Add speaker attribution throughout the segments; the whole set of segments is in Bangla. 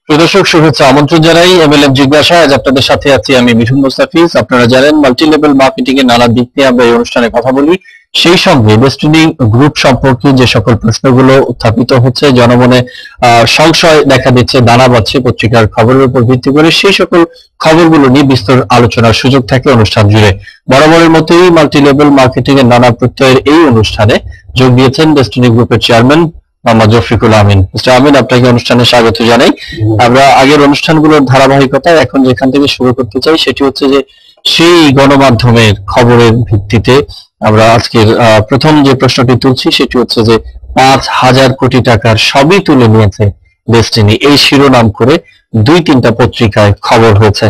Speaker 1: দর্শক শুভেচ্ছা আমন্ত্রণ জানাই এমএলএম জিজ্ঞাসা। আজ আপনাদের সাথে আছি আমি মিঠুন মুস্তাফিজ। আপনারা জানেন মাল্টি লেভেল মার্কেটিং এর নানা দিক নিয়ে আমরা এই অনুষ্ঠানে কথা বলি, সেই সঙ্গে ডেস্টিনি গ্রুপ সম্পর্কে যে সকল প্রশ্নগুলো উত্থাপিত হচ্ছে, জনমনে সংশয় দেখা দিচ্ছে, দানা বাঁধছে পত্রিকার খবরের উপর ভিত্তি করে, সেই সকল খবরগুলো নিয়ে বিস্তর আলোচনার সুযোগ থাকে অনুষ্ঠান জুড়ে। বরাবরের মতোই মাল্টি লেভেল মার্কেটিং এর নানা প্রত্যয়ের এই অনুষ্ঠানে যোগ দিয়েছেন ডেস্টিনি গ্রুপের চেয়ারম্যান মোহাম্মদ রফিকুল আমিন। মিস্টার আমিন, আপনাকে অনুষ্ঠানে স্বাগত জানাই। আমরা আগের অনুষ্ঠানগুলোর ধারাবাহিকতায় এখন যেখান থেকে শুরু করতে চাই সেটি হচ্ছে যে সেই গণমাধ্যমের খবরের ভিত্তিতে আমরা আজকের প্রথম যে প্রশ্নটি তুলছি সেটি হচ্ছে যে 5,000 কোটি টাকার সবই তুলে নিয়েছে ডেস্টিনি, এই শিরোনাম করে 2-3টা পত্রিকায় খবর হয়েছে।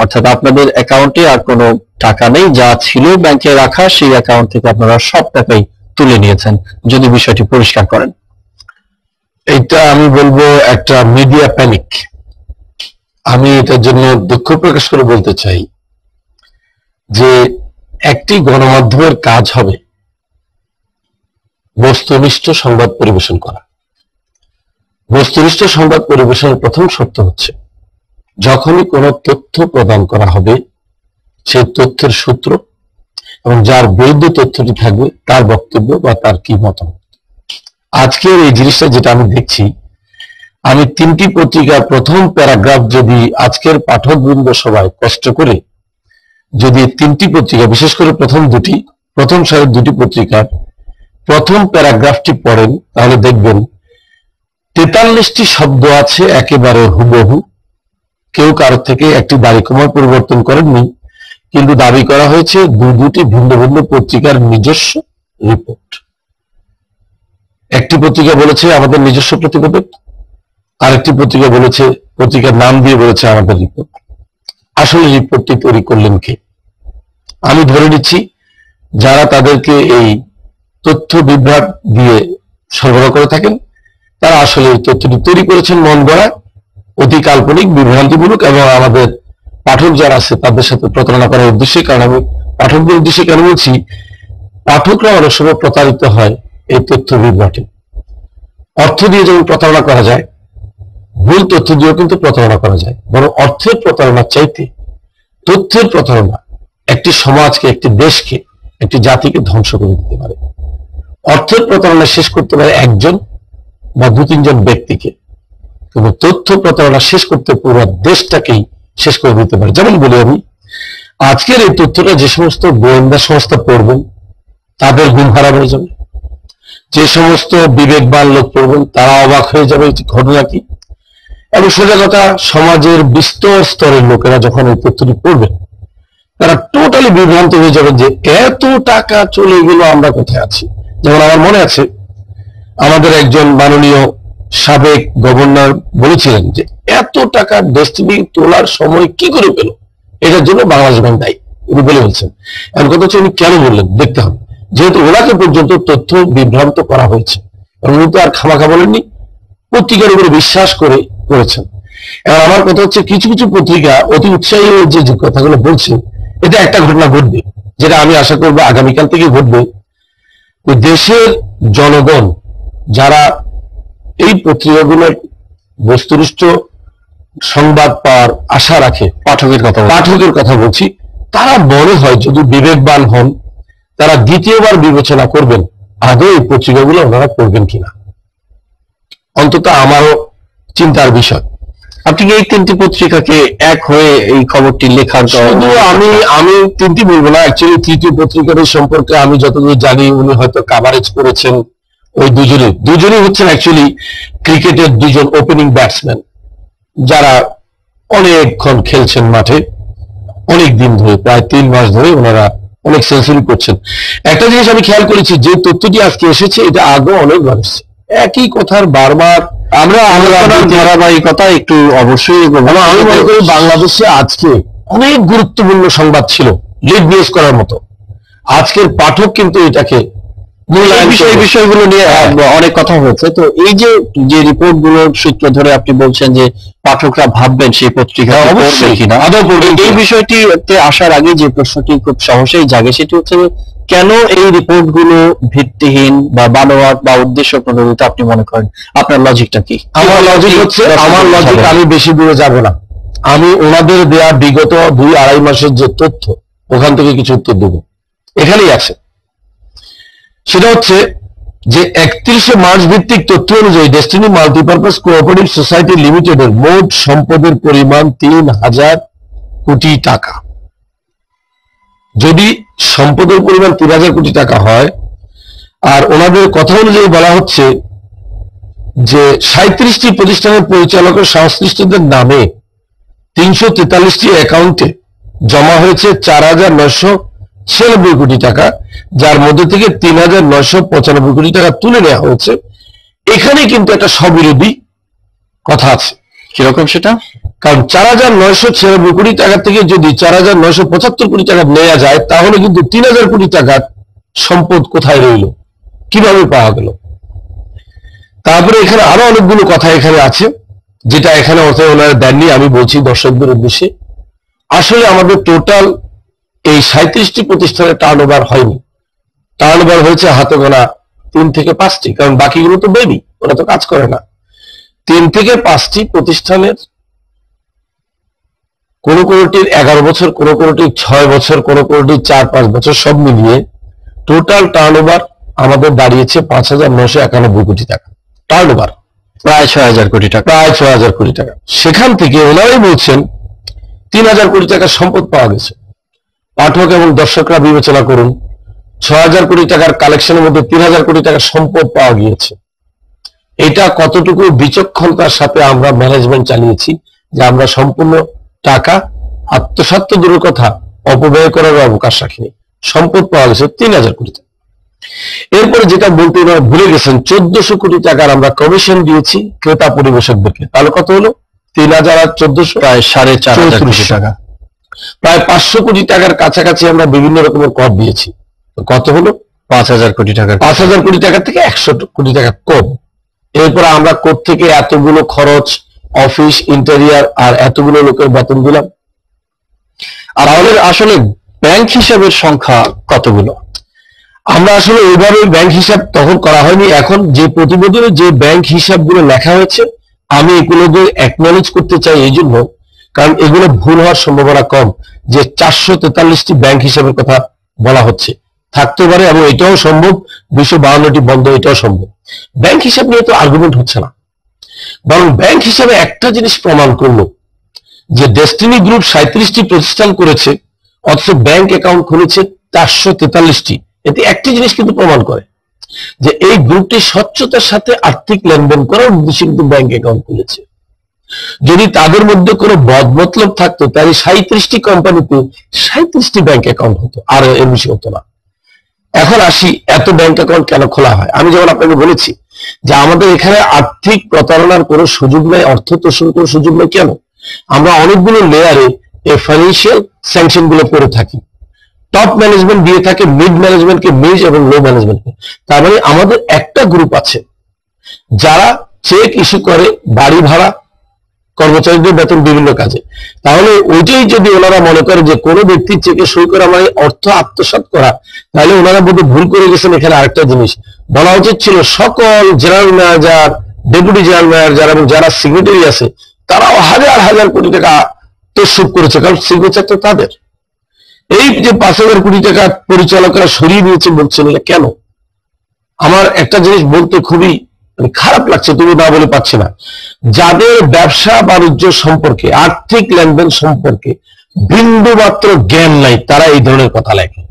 Speaker 1: অর্থাৎ আপনাদের অ্যাকাউন্টে আর কোনো টাকা নেই, যা ছিল ব্যাংকে রাখা সেই অ্যাকাউন্ট থেকে আপনারা সব টাকাই তুলে নিয়েছেন। যদি বিষয়টি পরিষ্কার করেন।
Speaker 2: এটা আমি বলবো একটা মিডিয়া প্যানিক। আমি এটার জন্য দুঃখ প্রকাশ করে বলতে চাই যে একটি গণমাধ্যমের কাজ হবে বস্তুনিষ্ঠ সংবাদ পরিবেশন করা। বস্তুনিষ্ঠ সংবাদ পরিবেশনের প্রথম শর্ত হচ্ছে যখনই কোনো তথ্য প্রদান করা হবে সেই তথ্যের সূত্র এবং যার বৈধ তথ্যটি থাকবে তার বক্তব্য বা তার কি মতামত। আজকের এই জিনিসটা যেটা আমি দেখছি, আমি 3টি পত্রিকার প্রথম প্যারাগ্রাফ যদি আজকের পাঠকবৃন্দ সবাই কষ্ট করে যদি 3টি পত্রিকা, বিশেষ করে প্রথম সারির 2টি পত্রিকার প্রথম প্যারাগ্রাফটি পড়েন তাহলে দেখবেন 43টি শব্দ আছে একেবারে হুবহু। কেউ কারোর থেকে একটি দাড়ি কমা পরিবর্তন করেননি, কিন্তু দাবি করা হয়েছে দুটি ভিন্ন ভিন্ন পত্রিকার নিজস্ব রিপোর্ট। একটি পত্রিকা বলেছে আমাদের নিজস্ব প্রতিবেদক, আরেকটি পত্রিকা বলেছে, পত্রিকার নাম দিয়ে বলেছে আমাদের রিপোর্ট। আসলে রিপোর্টটি তৈরি করলেন কে? আমি ধরে নিচ্ছি যারা তাদেরকে এই তথ্য বিভ্রাট দিয়ে সরবরাহ করে থাকেন তারা আসলে এই তথ্যটি তৈরি করেছেন মন গড়া, অতি কাল্পনিক, বিভ্রান্তিমূলক এবং আমাদের পাঠক যারা আছে তাদের সাথে প্রতারণা করার উদ্দেশ্যে। কারণ আমি পাঠকদের উদ্দেশ্যে কেন বলছি, পাঠকরা অনেক সময় প্রতারিত হয় এই তথ্য বিভ্রাটে। অর্থ দিয়ে যেমন প্রতারণা করা যায়, ভুল তথ্য দিয়েও কিন্তু প্রতারণা করা যায়। বরং অর্থের প্রতারণার চাইতে তথ্যের প্রতারণা একটি সমাজকে, একটি দেশকে, একটি জাতিকে ধ্বংস করে দিতে পারে। অর্থের প্রতারণা শেষ করতে পারে একজন বা 2-3 ব্যক্তিকে, কিন্তু তথ্য প্রতারণা শেষ করতে পুরো দেশটাকেই শেষ করে দিতে পারে। যেমন বলি আমি, আজকের এই তথ্যটা যে সমস্ত গোয়েন্দা সংস্থা পড়বেন তাদের ঘুম হারাম হয়ে যাবে, যে সমস্ত বিবেকবান লোক পড়বেন তারা অবাক হয়ে যাবে ঘটনা কি। এবং সোজা কথা, সমাজের বিস্তর স্তরের লোকেরা যখন এই তথ্যটি পড়বেন তারা টোটালি বিভ্রান্ত হয়ে যাবে যে এত টাকা চলে গেল, আমরা কোথায় আছি। যেমন আমার মনে আছে আমাদের একজন মাননীয় সাবেক গভর্নর বলেছিলেন যে এত টাকা ডেস্টিনি তোলার সময় কি করে পেল, এটার জন্য বাংলাদেশ ব্যাংক দায়ী, উনি বলে বলছেন। এমন কথা হচ্ছে উনি কেন বললেন দেখতে হবে, যেহেতু ওনাকে পর্যন্ত তথ্য বিভ্রান্ত করা হয়েছে এবং উনি তো আর খামাখা বলেননি, পত্রিকার উপরে বিশ্বাস করেছেন। এবং আমার কথা হচ্ছে কিছু কিছু পত্রিকা অতি উৎসাহী হয়ে যে কথাগুলো বলছে, এটা একটা ঘটনা ঘটবে যেটা আমি আশা করবো আগামীকাল থেকে ঘটবে। দেশের জনগণ যারা এই পত্রিকাগুলোর বস্তুনিষ্ঠ সংবাদ পাওয়ার আশা রাখে, পাঠকের কথা বলছি, তারা মনে হয় যদি বিবেকবান হন তারা দ্বিতীয়বার বিবেচনা করবেন আদৌ এই পত্রিকাগুলো ওনারা পড়বেন কিনা। অন্তত আমারও চিন্তার বিষয়।
Speaker 1: আপনি এই 3টি পত্রিকাকে এক হয়ে এই খবরটি লেখার
Speaker 2: শুধু আমি 3টি বলবো না, অ্যাকচুয়ালি 3টি পত্রিকার সম্পর্কে আমি যতদূর জানি উনি হয়তো কাভারেজ করেছেন। ওই দুজনই হচ্ছেন অ্যাকচুয়ালি ক্রিকেটের 2জন ওপেনিং ব্যাটসম্যান যারা অনেকক্ষণ খেলছেন মাঠে, অনেক দিন ধরে, প্রায় 3 মাস ধরে ওনারা অনেক সেঞ্চুরি করছেন। একটা জিনিস আমি খেয়াল করেছি, যে তথ্যটি আজকে এসেছে এটা আগেও অনেকবার এসেছে, একই কথার বারবার আমরা
Speaker 1: ধারাবাহিকতা একটু অবশ্যই।
Speaker 2: আমি মনে করি বাংলাদেশে আজকে অনেক গুরুত্বপূর্ণ সংবাদ ছিল লিড নিউজ করার মতো। আজকের পাঠক কিন্তু এটাকে
Speaker 1: এই বিষয়গুলো নিয়ে অনেক কথা হয়েছে। তো এই যে রিপোর্ট গুলোর সূত্র ধরে আপনি বলছেন যে পাঠকরা ভাববেন সেই পত্রিকা অবশ্যই কিনা, এই বিষয়টিতে আসার আগে যে প্রশ্নটি খুব সহজেই জাগে সেটি হচ্ছে কেন এই রিপোর্ট গুলো ভিত্তিহীন বা বানোয়াট বা উদ্দেশ্য প্রণোদিত আপনি মনে করেন? আপনার লজিকটা কি?
Speaker 2: আমার লজিক হচ্ছে, আমি বেশি দূরে যাব না, আমি ওনাদের দেয়া বিগত 2-2.5 মাসের যে তথ্য ওখান থেকে কিছু উত্তর দেব, এখানেই আছে। সেটা হচ্ছে যে 31শে মার্চ ভিত্তিক তথ্য অনুযায়ী ডেস্টিনি মাল্টিপারপাস কোঅপারেটিভ সোসাইটি লিমিটেডের মোট সম্পদের পরিমাণ 3,000 কোটি টাকা। যদি সম্পদের পরিমাণ 3,000 কোটি টাকা হয়, আর ওনাদের কথা অনুযায়ী বলা হচ্ছে যে 37টি প্রতিষ্ঠানের পরিচালক ও সংশ্লিষ্টদের নামে 343টি অ্যাকাউন্টে জমা হয়েছে 4,996 কোটি টাকা, যার মধ্যে থেকে 3,995 কোটি টাকা তুলে নেওয়া হয়েছে। এখানে কিন্তু একটা স্ববিরোধী কথা আছে।
Speaker 1: কিরকম সেটা?
Speaker 2: কারণ 4,996 কোটি টাকা থেকে যদি 4,975 কোটি টাকা নেওয়া যায়, তাহলে কিন্তু 3,000 কোটি টাকার সম্পদ কোথায় রইল, কিভাবে পাওয়া গেল? তারপরে এখানে আরো অনেকগুলো কথা এখানে আছে, যেটা এখানে অর্থ ওনারা দেননি। আমি বলছি দর্শকদের উদ্দেশ্যে, আসলে আমাদের টোটাল এই 37টি প্রতিষ্ঠানের টার্নওভার হয়নি, টার্নওভার হয়েছে হাতে গোনা 3 থেকে 5টি, কারণ বাকিগুলো তো বেবি, ওরা তো কাজ করে না। 3 থেকে 5টি প্রতিষ্ঠানের কোন কোনটির 11 বছর, কোন কোনটির 6 বছর, কোন কোনটির 4-5 বছর, সব মিলিয়ে টোটাল টার্নওভার আমাদের দাঁড়িয়েছে 5,991 কোটি টাকা টার্নওভার,
Speaker 1: প্রায় 6,000 কোটি টাকা,
Speaker 2: প্রায় 6,000 কোটি টাকা। সেখান থেকে ওনারাই বলছেন 3,000 কোটি টাকার সম্পদ পাওয়া গেছে। পাঠক এবং দর্শকরা বিবেচনা করুন, 6,000 কোটি টাকার কালেকশনের মধ্যে 3,000 কোটি টাকার সম্পদ পাওয়া গিয়েছে। এটা কতটুকু বিচক্ষণতার সাথে আমরা ম্যানেজমেন্ট চালিয়েছি, যে আমরা সম্পূর্ণ টাকা আত্মসাৎ তো দূরের কথা, অপব্যয় করার অবকাশ রাখিনি। সম্পদ পাওয়া গেছে 3,000 কোটি টাকা। এরপরে যেটা বলতে ভুলে গেছেন, 1,400 কোটি টাকার আমরা কমিশন দিয়েছি ক্রেতা পরিবেশকদেরকে। তাহলে কত হলো? 3,000 আর 1,400,
Speaker 1: প্রায় 4,500 কোটি টাকা।
Speaker 2: প্রায় 500 কোটি টাকার কাছাকাছি আমরা বিভিন্ন রকমের কর দিয়েছি। কত হলো?
Speaker 1: 5,000 কোটি টাকা।
Speaker 2: 5,000 কোটি টাকা থেকে 100 কোটি টাকা কম। এরপর আমরা কোর্ট থেকে এতগুলো খরচ, অফিস, ইন্টেরিয়ার আর এতগুলো লোকের বেতন দিলাম।
Speaker 1: আর আমাদের আসলে ব্যাংক হিসাবের সংখ্যা কতগুলো?
Speaker 2: আমরা আসলে ওইভাবে ব্যাংক হিসাব তখন করা হয়নি। এখন যে প্রতিবেদনে যে ব্যাংক হিসাবগুলো লেখা হয়েছে, আমি এগুলোকে অ্যাকনোলেজ করতে চাই এই জন্য, কারণ এগুলো ভুল হওয়ার সম্ভাবনা কম। যে 443টি ব্যাংক হিসাবের কথা বলা হচ্ছে, থাকতে পারে, এবং এটাও সম্ভব 252টি বন্ধ, এটাও সম্ভব। ব্যাংক হিসাব নিয়ে তো আর্গুমেন্ট হচ্ছে না, বরং ব্যাংক হিসাবে একটা জিনিস প্রমাণ করলো যে ডেস্টিনি গ্রুপ 37টি প্রতিষ্ঠান করেছে, অথচ ব্যাংক অ্যাকাউন্ট খুলেছে 443টি। এতে একটি জিনিস কিন্তু প্রমাণ করে যে এই গ্রুপটি স্বচ্ছতার সাথে আর্থিক লেনদেন করার উদ্দেশ্যে কিন্তু ব্যাংক অ্যাকাউন্ট খুলেছে। যদি তাদের মধ্যে কোনো বদমতলব থাকতো, তাহলে 37টি কোম্পানিতে 37টি ব্যাংক অ্যাকাউন্ট হতো, আর এর বেশি হতো না। এখন আসি, এত ব্যাংক অ্যাকাউন্ট কেন খোলা হয়? আমি যেমন আপনাকে বলেছি যে আমাদের এখানে আর্থিক প্রতারণার কোনো সুযোগ নেই, অর্থ তোষণের কোনো সুযোগ নেই। কেন? আমরা অনেকগুলো লেয়ারে এই ফাইন্যান্সিয়াল স্যাংশন গুলো করে থাকি। টপ ম্যানেজমেন্ট দিয়ে থাকে মিড ম্যানেজমেন্টকে, মিড এবং লো ম্যানেজমেন্টকে। তার মানে আমাদের একটা গ্রুপ আছে যারা চেক ইস্যু করে বাড়ি ভাড়া, কর্মচারীদের বেতন, বিভিন্ন কাজে। তাহলে ওইটাই যদি ওনারা মনে করে যে কোনো ব্যক্তির চেকে সই করা মানে অর্থ আত্মসাৎ করা, তাহলে ওনারা বোধ ভুল করে গেছেন। এখানে আরেকটা জিনিস বলা উচিত ছিল, সকল general manager, deputy general manager এবং যারা সেক্রেটারি আছে, তারাও হাজার হাজার কোটি টাকা তসরুপ করেছে, কারণ সিগনেচার তো তাদের। এই যে 5,000 কোটি টাকা পরিচালকরা সরিয়ে দিয়েছে বলছেন, এটা কেন? আমার একটা জিনিস বলতে খুবই খারাপ লাগছে, তুমি না বলে পাচ্ছি না। যাদের ব্যবসা বাণিজ্য সম্পর্কে, আর্থিক লেনদেন সম্পর্কে বিন্দু মাত্র জ্ঞান নাই, তারা এই ধরনের কথা লেখে।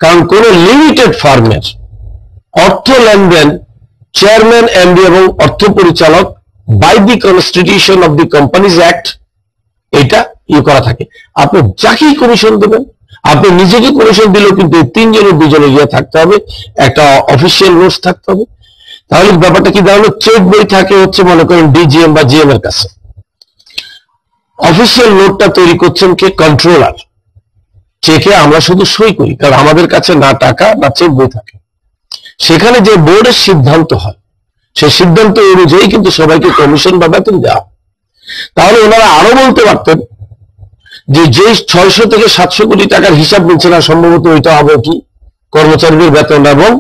Speaker 2: কারণ কোন লিমিটেড ফার্মের অর্থ লেনদেন চেয়ারম্যান, এমডি এবং অর্থ পরিচালক by the constitution of the companies act এটা করা থাকে। আপনি যাকেই কমিশন দেবেন, আপনি নিজেকে কমিশন দিলেও কিন্তু 3 জনের 2 জনে গিয়ে থাকতে হবে, একটা অফিসিয়াল রুলস থাকতে হবে। তাহলে ব্যাপারটা কি দাঁড়ালো? চেক বই থাকে হচ্ছে মনে করেন ডিজিএম বা জিএম এর কাছে, অফিসিয়াল নোটটা তৈরি করছেন কে? কন্ট্রোলার। চেকে আমরা শুধু সই করি, কারণ আমাদের কাছে না টাকা না চেক বই থাকে। সেখানে যে বোর্ডের সিদ্ধান্ত হয় সেই সিদ্ধান্ত অনুযায়ী কিন্তু সবাইকে কমিশন বা বেতন দেওয়া। তাহলে ওনারা আরো বলতে পারতেন যে 600 থেকে 700 কোটি টাকার হিসাব নিচ্ছে না, সম্ভবত ওইটা হবে কি কর্মচারীদের বেতন এবং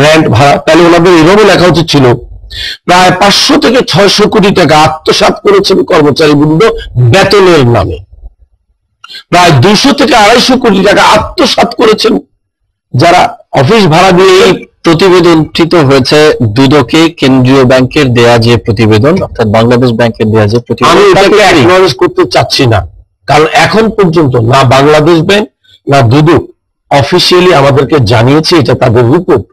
Speaker 2: রেন্ট ভাড়া। তাহলে ওনাদের এভাবে লেখা উচিত ছিল প্রায় 500 থেকে 600 কোটি টাকা আত্মসাৎ করেছেন কর্মচারীবৃন্দ বেতনের নামে, প্রায় 200 থেকে 250 কোটি টাকা আত্মসাৎ করেছেন যারা অফিস ভাড়া দিয়ে।
Speaker 1: এই প্রতিবেদনটি তো হয়েছে দুদকে কেন্দ্রীয় ব্যাংকের দেয়া যে প্রতিবেদন, অর্থাৎ বাংলাদেশ ব্যাংকের দেয়া যে
Speaker 2: আমি
Speaker 1: প্রতিবেদন,
Speaker 2: এটাকে অ্যাকনলেজ করতে চাচ্ছি না, কারণ এখন পর্যন্ত না বাংলাদেশ ব্যাংক না দুদক অফিসিয়ালি আমাদেরকে জানিয়েছে এটা তাদের রিপোর্ট।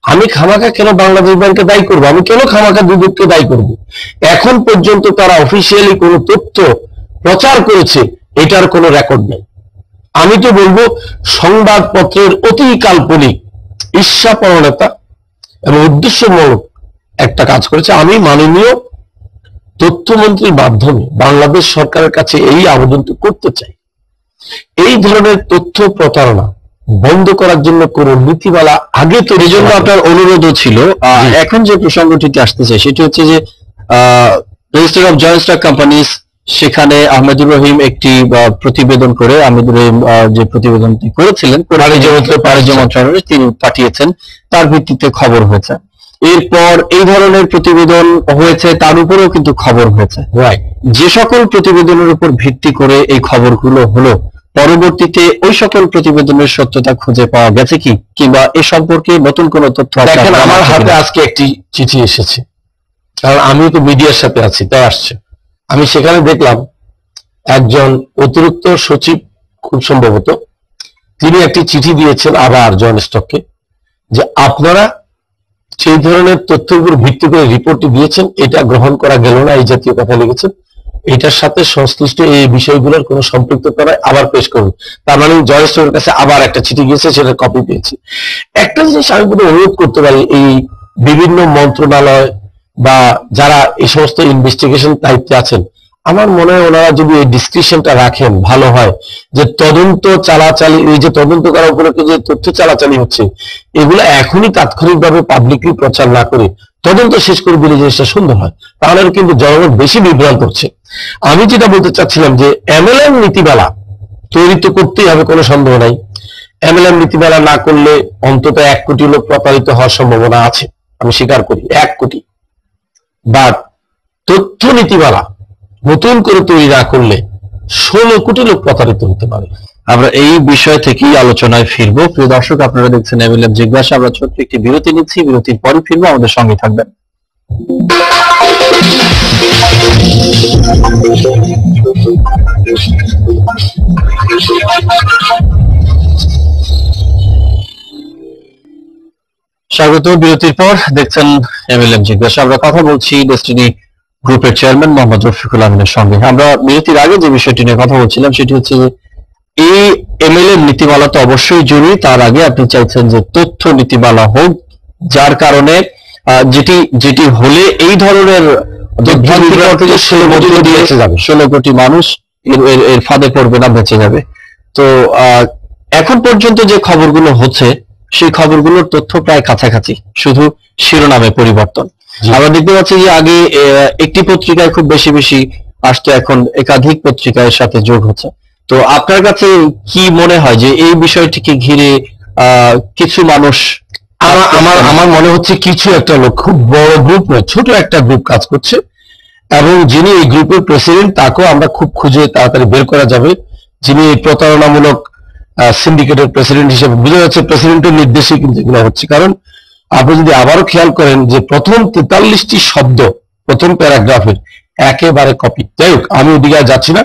Speaker 2: আমি খামাখা কেন বাংলাদেশ ব্যাংককে দায়ী করবো, আমি কেন খামাখা দুদককে দায়ী করবো? এখন পর্যন্ত তারা অফিসিয়ালি কোনো তথ্য প্রচার করেছে এটার কোনো রেকর্ড নেই। আমি তো বলবো সংবাদপত্রের অতি কাল্পনিক ঈর্ষাপরণতা এবং উদ্দেশ্যমূলক একটা কাজ করেছে। আমি মাননীয় তথ্যমন্ত্রীর মাধ্যমে বাংলাদেশ সরকারের কাছে এই আবেদনটি করতে চাই, এই ধরনের তথ্য প্রতারণা বন্ধ করার জন্য কোন নীতিমালা আগে তো
Speaker 1: এই জন্য আপনার অনুরোধও ছিল। এখন যে প্রসঙ্গটিতে আসতে চাই সেটি হচ্ছে যে register of joint stock companies, সেখানে আহমেদুর রহিম একটি প্রতিবেদন করে, আহমেদুর রহিম যে প্রতিবেদনটি করেছিলেন বাণিজ্য মন্ত্রণালয়ে তিনি পাঠিয়েছেন, তার ভিত্তিতে খবর হয়েছে। এরপর এই ধরনের প্রতিবেদন হয়েছে, তার উপরেও কিন্তু খবর হয়েছে। যে সকল প্রতিবেদনের উপর ভিত্তি করে এই খবরগুলো হলো, পরবর্তীতে ওই সকল প্রতিবেদনের সত্যতা খুঁজে পাওয়া গেছে কি, কিংবা এ সম্পর্কে নতুন কোন তথ্য?
Speaker 2: দেখেন, আমার হাতে আজকে একটি চিঠি এসেছে, কারণ আমি তো মিডিয়ার সাথে আছি তাই আসছে। আমি সেখানে দেখলাম একজন অতিরিক্ত সচিব, খুব সম্ভবত তিনি একটি চিঠি দিয়েছেন আবার জয়েন্ট স্টককে, যে আপনারা সেই ধরনের তথ্যের উপর ভিত্তি করে রিপোর্টটি দিয়েছেন, এটা গ্রহণ করা গেল না, এই জাতীয় কথা লিখেছেন। এটার সাথে সংশ্লিষ্ট এই বিষয়গুলোর কোনো সম্পৃক্ততা নয়, আবার পেশ করুন। তার মানে জয়েন্ট স্টকের কাছে আবার একটা চিঠি গিয়েছে, সেটা কপি পেয়েছি। একটা জিনিস আমি বোধ অনুরোধ করতে পারি, এই বিভিন্ন মন্ত্রণালয় বা যারা এই সমস্ত ইনভেস্টিগেশন দায়িত্বে আছেন, আমার মনে হয় ওনারা যদি এই ডিসক্রিপশনটা রাখেন ভালো হয়, যে তদন্ত চালাচালি, এই যে তদন্ত করার উপলক্ষে যে তথ্য চালাচালি হচ্ছে, এগুলো এখনই তাৎক্ষণিকভাবে পাবলিকলি প্রচার না করে তদন্ত শেষ করে দিলে জিনিসটা সুন্দর হয়, তাহলে কিন্তু জনগণ বেশি বিভ্রান্ত হচ্ছে। আমি যেটা বলতে চাচ্ছিলাম যে এমএলএম নীতিমালা তৈরি তো করতেই হবে, কোনো সন্দেহ নাই। এমএলএম নীতিমালা না করলে অন্তত 1 কোটি লোক প্রতারিত হওয়ার সম্ভাবনা আছে, আমি স্বীকার করি 1 কোটি। বাট তথ্য নীতিমালা নতুন করে তৈরি না করলে 16 কোটি লোক প্রতারিত হতে পারে।
Speaker 1: আমরা এই বিষয় থেকেই আলোচনায় ফিরবো। প্রিয় দর্শক, আপনারা দেখছেন এমএলএম জিজ্ঞাসা। আমরা ছোট্ট একটি বিরতি নিচ্ছি, বিরতির পরে ফিরবো, আমাদের সঙ্গে থাকবেন। স্বাগত। বিরতির পর দেখছেন এমএলএম জিজ্ঞাসা। আমরা কথা বলছি ডেস্টিনি গ্রুপের চেয়ারম্যান মোহাম্মদ রফিকুল আমিনের সঙ্গে। আমরা বিরতির আগে যে বিষয়টি নিয়ে কথা বলছিলাম সেটি হচ্ছে যে এই এমএলএম নীতিমালা তো অবশ্যই জরুরি, তার আগে আপনি চাইছেন যে তথ্য নীতিমালা হোক, যার কারণে যেটি হলে এই ধরনের 16 কোটি মানুষ এর ফাঁদে পড়বে না, বেঁচে যাবে। তো এখন পর্যন্ত যে খবরগুলো হচ্ছে সেই খবরগুলোর তথ্য প্রায় কাছাকাছি, শুধু শিরোনামে পরিবর্তন। আমরা দেখতে পাচ্ছি যে আগে একটি পত্রিকায় খুব বেশি বেশি আসতো, এখন একাধিক পত্রিকার সাথে যোগ হচ্ছে। তো আপনার কাছে কি মনে হয় যে এই বিষয়টিকে ঘিরে কিছু মানুষ,
Speaker 2: আমার মনে হচ্ছে কিছু একটা লোক, খুব বড় গ্রুপ নয়, ছোট একটা গ্রুপ কাজ করছে, এবং যিনি এই গ্রুপের প্রেসিডেন্ট তাকেও আমরা খুব খুঁজে তাড়াতাড়ি বের করা যাবে। যিনি এই প্রতারণামূলক সিন্ডিকেটের প্রেসিডেন্ট হিসেবে, বোঝা যাচ্ছে প্রেসিডেন্টের নির্দেশে কিন্তু এগুলো হচ্ছে। কারণ আপনি যদি আবারও খেয়াল করেন যে প্রথম 43টি শব্দ প্রথম প্যারাগ্রাফের একেবারে কপি। যাই হোক, আমি ওদিকে আর যাচ্ছি না।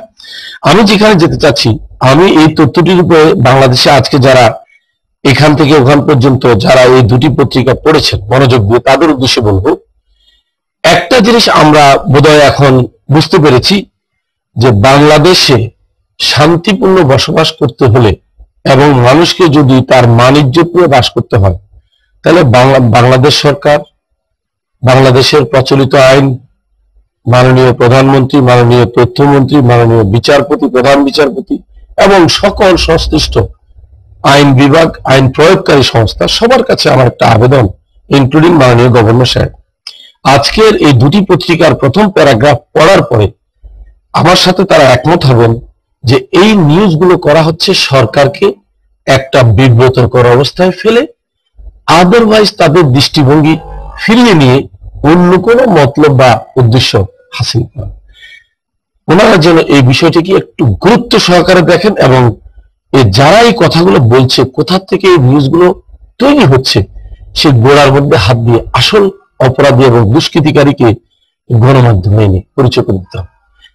Speaker 2: আমি যেখানে যেতে চাচ্ছি, আমি এই তথ্যটির উপরে বাংলাদেশে আজকে যারা এখান থেকে ওখান পর্যন্ত যারা এই দুটি পত্রিকা পড়েছেন মনোযোগ দিয়ে, তাদের উদ্দেশ্যে বলবো, একটা জিনিস আমরা বোধহয় এখন বুঝতে পেরেছি যে বাংলাদেশে শান্তিপূর্ণ বসবাস করতে হলে এবং মানুষকে যদি তার মান-ইজ্জত বাস করতে হয়, তাহলে বাংলাদেশ সরকার, বাংলাদেশের প্রচলিত আইন, মাননীয় প্রধানমন্ত্রী, মাননীয় তথ্যমন্ত্রী, মাননীয় বিচারপতি, প্রধান বিচারপতি এবং সকল সংশ্লিষ্ট আইন বিভাগ, আইন প্রয়োগকারী সংস্থা, সবার কাছে আমার একটা আবেদন, ইনক্লুডিং মাননীয় গভর্নর সাহেব, আজকের এই দুটি পত্রিকার প্রথম প্যারাগ্রাফ পড়ার পরে আমার সাথে তারা একমত হবেন যে এই নিউজগুলো করা হচ্ছে সরকারকে একটা বিব্রতকর অবস্থায় ফেলে, আদারওয়াইজ তাদের দৃষ্টিভঙ্গি ফিরিয়ে নিয়ে অন্য কোনো মতলব বা উদ্দেশ্য হাসিল করা। ওনারা যেন এই বিষয়টিকে একটু গুরুত্ব সহকারে দেখেন এবং যারা এই কথাগুলো বলছে, কোথা থেকে এই নিউজগুলো তৈরি হচ্ছে, সে গোড়ার মধ্যে হাত দিয়ে আসল অপরাধী এবং দুষ্কৃতিকারীকে গণমাধ্যমে এনে পরিচয় করে দিতে হবে।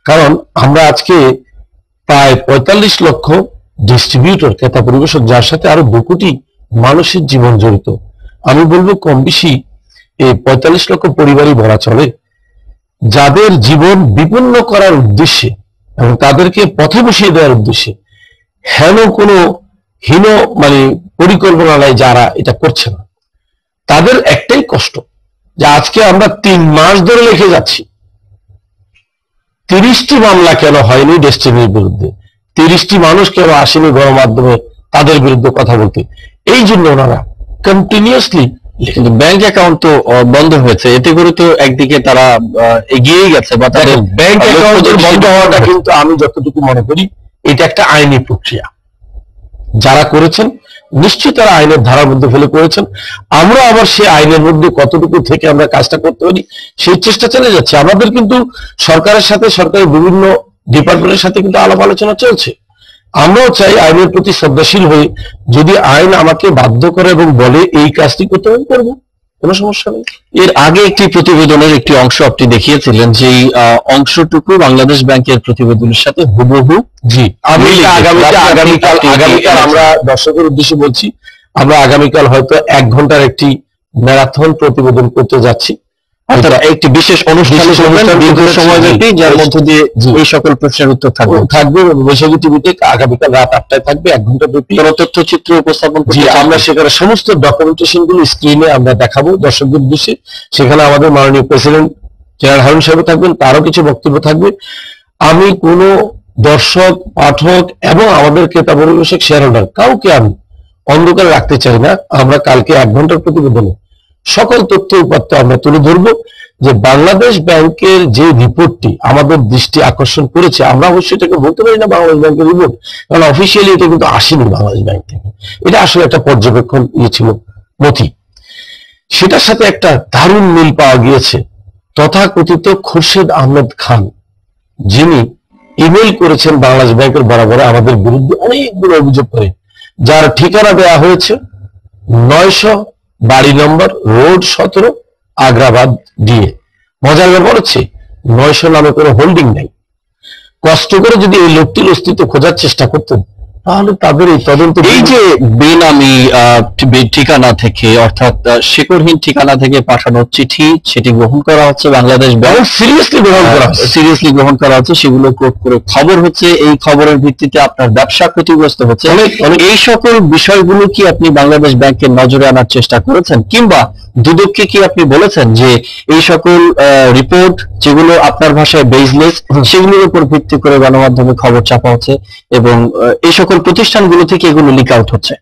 Speaker 2: কারণ আমরা আজকে প্রায় 45 লক্ষ ডিস্ট্রিবিউটর, ক্রেতা পরিবেশক, যার সাথে আরো 2 কোটি মানুষের জীবন জড়িত। আমি বলবো কম বেশি এই 45 লক্ষ পরিবারই বলা চলে, যাদের জীবন বিপন্ন করার উদ্দেশ্যে এবং তাদেরকে পথে বসিয়ে দেওয়ার উদ্দেশ্যে হেন কোনো হীন পরিকল্পনা নাই যারা এটা করছে না। তাদের একটাই কষ্ট যে আজকে আমরা 3 মাস ধরে লিখে যাচ্ছি 30টি মামলা কেন হয়নি ডেস্টিনির বিরুদ্ধে, 30টি মানুষ কেন আসেনি গণমাধ্যমে তাদের বিরুদ্ধে কথা বলতে। এই জন্য ওনারা কন্টিনিউয়াসলি,
Speaker 1: কিন্তু ব্যাংক অ্যাকাউন্ট তো বন্ধ হয়েছে, এতে করে তো একদিকে তারা এগিয়ে গেছে, বা তাদের
Speaker 2: ব্যাংক অ্যাকাউন্টের বন্ধ হওয়াটা কিন্তু আমি যতটুকু মনে করি এটা একটা আইনি প্রক্রিয়া। যারা করেছেন নিশ্চয়ই তারা আইনের ধারার মধ্যে ফেলে করেছেন। আমরা আবার সেই আইনের মধ্যে কতটুকু থেকে আমরা কাজটা করতে পারি সেই চেষ্টা চালিয়ে যাচ্ছে। আমাদের কিন্তু সরকারের সাথে, সরকারের বিভিন্ন ডিপার্টমেন্টের সাথে কিন্তু আলাপ আলোচনা চলছে। আমরাও চাই আইনের প্রতি শ্রদ্ধাশীল হয়ে, যদি আইন আমাকে বাধ্য করে এবং বলে এই কাজটি করতে হবে, করবো, কোনো সমস্যা নেই।
Speaker 1: এর আগে একটি প্রতিবেদনের একটি অংশ আপনি দেখিয়েছিলেন, যে অংশটুকু বাংলাদেশ ব্যাংকের প্রতিবেদনের সাথে হুবহু।
Speaker 2: জি, আমি আগামীকাল আমরা দর্শকের উদ্দেশ্যে বলছি, আমরা আগামীকাল হয়তো 1 ঘন্টার একটি ম্যারাথন প্রতিবেদন করতে যাচ্ছি।
Speaker 1: একটি বিশেষ অনুষ্ঠান দীর্ঘ সময়ব্যাপী, যার মধ্য দিয়ে এই সকল প্রশ্নের উত্তর
Speaker 2: থাকবে বৈশাখী টিভিতে আগামীকাল রাত 8টায় থাকবে, 1 ঘন্টা ব্যাপী
Speaker 1: তথ্যচিত্র উপস্থাপন।
Speaker 2: আমরা সেখানে সমস্ত ডকুমেন্টেশন গুলো স্ক্রিনে আমরা দেখাবো দর্শকদের উদ্দেশ্যে। সেখানে আমাদের মাননীয় প্রেসিডেন্ট জেনারেল হারুন সাহেব থাকবেন, তারও কিছু বক্তব্য থাকবে। আমি কোনো দর্শক, পাঠক এবং আমাদের ক্রেতা পরিবেশক, শেয়ার হোল্ডার কাউকে আমি অন্ধকারে রাখতে চাই না। আমরা কালকে 1 ঘন্টার প্রতিবেদনে সকল তথ্য উপাত্ত আমরা তুলে ধরবো। যে বাংলাদেশ ব্যাংকের যে রিপোর্টটি আমাদের দৃষ্টি আকর্ষণ করেছে, আমরা অবশ্যই এটাকে বলতে পারি না বাংলাদেশ ব্যাংকের রিপোর্ট, কারণ অফিসিয়ালি এটা কিন্তু আসেনি বাংলাদেশ ব্যাংক থেকে। এটা আসলে একটা পর্যবেক্ষণ ছিল নথি, সেটার সাথে একটা দারুণ মিল পাওয়া গিয়েছে। তথাকথিত খুরশেদ আহমেদ খান, যিনি ইমেল করেছেন বাংলাদেশ ব্যাংকের বরাবর আমাদের বিরুদ্ধে অনেকগুলো অভিযোগ করে, যার ঠিকানা দেওয়া হয়েছে 900 বাড়ি নম্বর, রোড 17, আগ্রাবাদ ডিএ। মজার ব্যাপার হচ্ছে 900 নামে কোনো হোল্ডিং নেই। কষ্ট করে যদি এই লোকটির অস্তিত্ব খোঁজার চেষ্টা করতেন, তাহলে তাদের এই তদন্ত,
Speaker 1: এই যে বেনামি ঠিকানা থেকে, অর্থাৎ শেকড়হীন ঠিকানা থেকে পাঠানো চিঠি, সেটি গ্রহণ করা হচ্ছে বাংলাদেশ ব্যাংক, সিরিয়াসলি গ্রহণ করা হচ্ছে, সেগুলো করে খবর হচ্ছে। এই খবরের ভিত্তিতে আপনার ব্যবসা ক্ষতিগ্রস্ত হচ্ছে। এই সকল বিষয়গুলো কি আপনি বাংলাদেশ ব্যাংকের নজরে আনার চেষ্টা করেছেন, কিংবা দুদককে কি আপনি বলেছেন যে এই সকল রিপোর্ট, যেগুলো আপনার ভাষায় বেসলেস, সেগুলোর উপর ভিত্তি করে গণমাধ্যমে খবর ছাপা হচ্ছে এবং এই সকল প্রতিষ্ঠানগুলো থেকে এগুলো লিক আউট হচ্ছে?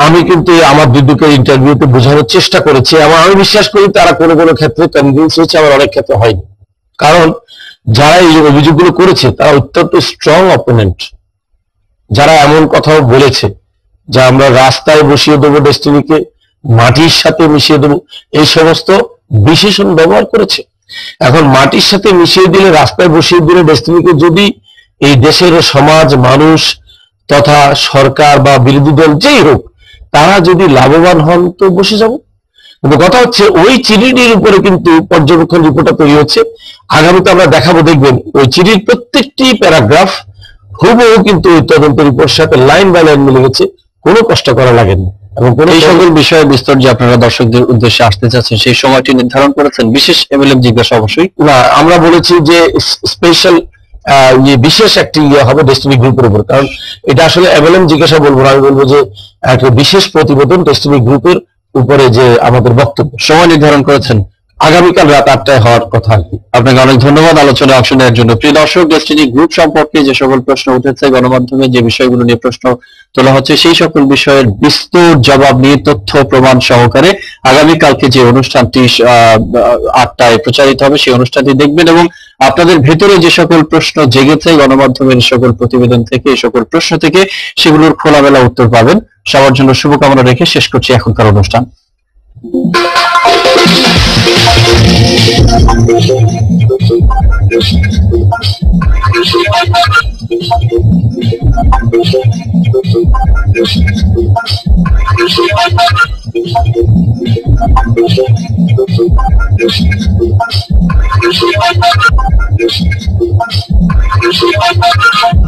Speaker 2: আমি কিন্তু আমার দুদকের ইন্টারভিউতে বোঝানোর চেষ্টা করেছি এবং আমি বিশ্বাস করি তারা কোনো কোনো ক্ষেত্রে কনভিন্স হয়েছে, আমার অনেক ক্ষেত্রে হয়নি। কারণ যারা এই অভিযোগগুলো করেছে তারা অত্যন্ত স্ট্রং অপোনেন্ট, যারা এমন কথাও বলেছে যে আমরা রাস্তায় বসিয়ে দেবো ডেস্টিনিকে, মাটির সাথে মিশিয়ে দেবো, এই সমস্ত বিশেষণ ব্যবহার করেছে। এখন মাটির সাথে মিশিয়ে দিলে, রাস্তায় বসিয়ে দিলে ডেস্টিনিকে যদি এই দেশের সমাজ, মানুষ তথা সরকার বা বিরোধী দল যেই হোক, তারা যদি লাভবান হন তো বসে যাব। কিন্তু কথা হচ্ছে ওই চিঠিটির উপরে কিন্তু পর্যবেক্ষণ রিপোর্টটা তৈরি হচ্ছে। আগামীতে আমরা দেখাবো, দেখবেন ওই চিঠির প্রত্যেকটি প্যারাগ্রাফ হুবহু কিন্তু ওই তদন্ত রিপোর্টের সাথে লাইন বাই লাইন মিলে গেছে, কোনো কষ্ট করা লাগেনি। এবং এই সকল বিষয়ে বিস্তর যে আপনারা দর্শকদের উদ্দেশ্যে আসতে চাচ্ছেন, সেই সময়টি নির্ধারণ করেছেন বিশেষ এমএলএম জিজ্ঞাসা? অবশ্যই না, আমরা বলেছি যে স্পেশাল বিশেষ একটি হবে ডেস্টিনি গ্রুপের উপর, কারণ এটা আসলে এমএলএম জিজ্ঞাসা বলবো না, আমি বলবো যে একটা বিশেষ প্রতিবেদন ডেস্টিনি গ্রুপের উপরে যে আমাদের বক্তব্য।
Speaker 1: সময় নির্ধারণ করেছেন
Speaker 2: আগামীকাল রাত 8টায় হওয়ার কথা আর কি।
Speaker 1: আপনাকে অনেক ধন্যবাদ আলোচনায় অংশ নেওয়ার জন্য। প্রিয় দর্শক, ডেস্টিনি গ্রুপ সম্পর্কে যে সকল প্রশ্ন উঠেছে, গণমাধ্যমে যে বিষয়গুলো নিয়ে প্রশ্ন তোলা হচ্ছে, সেই সকল বিষয়ের বিস্তর জবাব নিয়ে তথ্য প্রমাণ সহকারে আগামীকালকে যে অনুষ্ঠানটি 8টায় প্রচারিত হবে, সেই অনুষ্ঠানটি দেখবেন এবং আপনাদের ভেতরে যে সকল প্রশ্ন জেগেছে গণমাধ্যমের সকল প্রতিবেদন থেকে, এই সকল প্রশ্ন থেকে সেগুলোর খোলামেলা উত্তর পাবেন। সবার জন্য শুভকামনা রেখে শেষ করছি এখনকার অনুষ্ঠান।
Speaker 3: Yes.